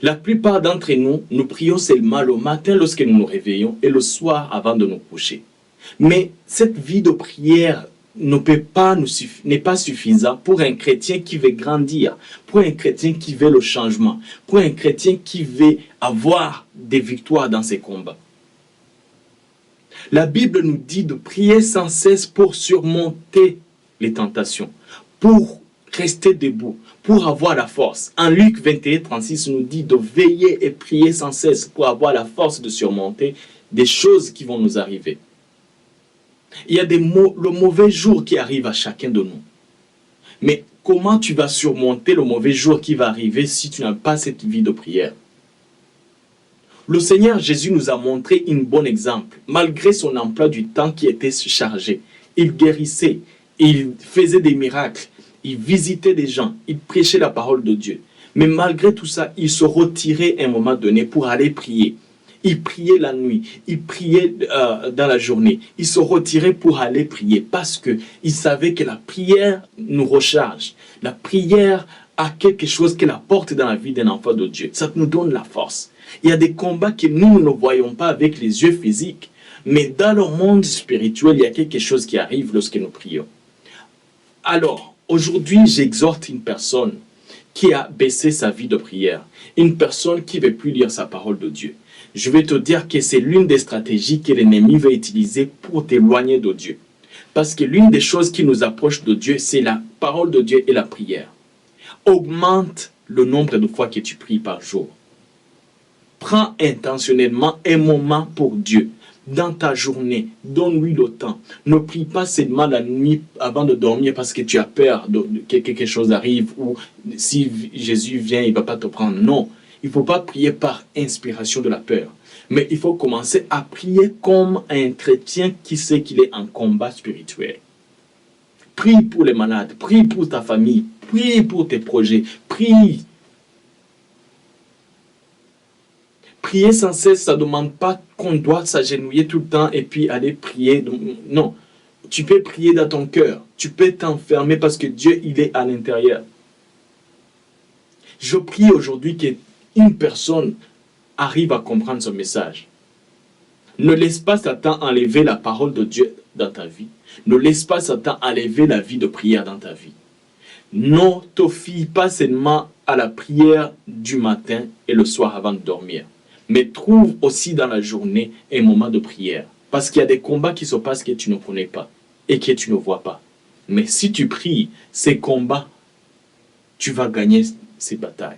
La plupart d'entre nous, nous prions seulement le matin lorsque nous nous réveillons et le soir avant de nous coucher. Mais cette vie de prière n'est pas suffisant pour un chrétien qui veut grandir, pour un chrétien qui veut le changement, pour un chrétien qui veut avoir des victoires dans ses combats. La Bible nous dit de prier sans cesse pour surmonter les tentations, pour rester debout, pour avoir la force. En Luc 21, 36 nous dit de veiller et prier sans cesse pour avoir la force de surmonter des choses qui vont nous arriver. Il y a le mauvais jour qui arrive à chacun de nous. Mais comment tu vas surmonter le mauvais jour qui va arriver si tu n'as pas cette vie de prière? Le Seigneur Jésus nous a montré un bon exemple. Malgré son emploi du temps qui était chargé, il guérissait, il faisait des miracles, il visitait des gens, il prêchait la parole de Dieu. Mais malgré tout ça, il se retirait à un moment donné pour aller prier. Il priait la nuit, il priait dans la journée. Il se retirait pour aller prier parce qu'il savait que la prière nous recharge. La prière a quelque chose qu'elle apporte dans la vie d'un enfant de Dieu. Ça nous donne la force. Il y a des combats que nous ne voyons pas avec les yeux physiques. Mais dans le monde spirituel, il y a quelque chose qui arrive lorsque nous prions. Alors, aujourd'hui, j'exhorte une personne qui a baissé sa vie de prière. Une personne qui ne veut plus lire sa parole de Dieu. Je vais te dire que c'est l'une des stratégies que l'ennemi va utiliser pour t'éloigner de Dieu. Parce que l'une des choses qui nous approche de Dieu, c'est la parole de Dieu et la prière. Augmente le nombre de fois que tu pries par jour. Prends intentionnellement un moment pour Dieu. Dans ta journée, donne-lui le temps. Ne prie pas seulement la nuit avant de dormir parce que tu as peur que quelque chose arrive ou si Jésus vient, il ne va pas te prendre. Non. Il ne faut pas prier par inspiration de la peur. Mais il faut commencer à prier comme un chrétien qui sait qu'il est en combat spirituel. Prie pour les malades, prie pour ta famille, prie pour tes projets, prie. Prier sans cesse, ça ne demande pas qu'on doit s'agenouiller tout le temps et puis aller prier. Non, tu peux prier dans ton cœur. Tu peux t'enfermer parce que Dieu, il est à l'intérieur. Je prie aujourd'hui qu'une personne arrive à comprendre ce message. Ne laisse pas Satan enlever la parole de Dieu dans ta vie. Ne laisse pas Satan enlever la vie de prière dans ta vie. Ne te fie pas seulement à la prière du matin et le soir avant de dormir. Mais trouve aussi dans la journée un moment de prière. Parce qu'il y a des combats qui se passent que tu ne connais pas et que tu ne vois pas. Mais si tu pries ces combats, tu vas gagner ces batailles.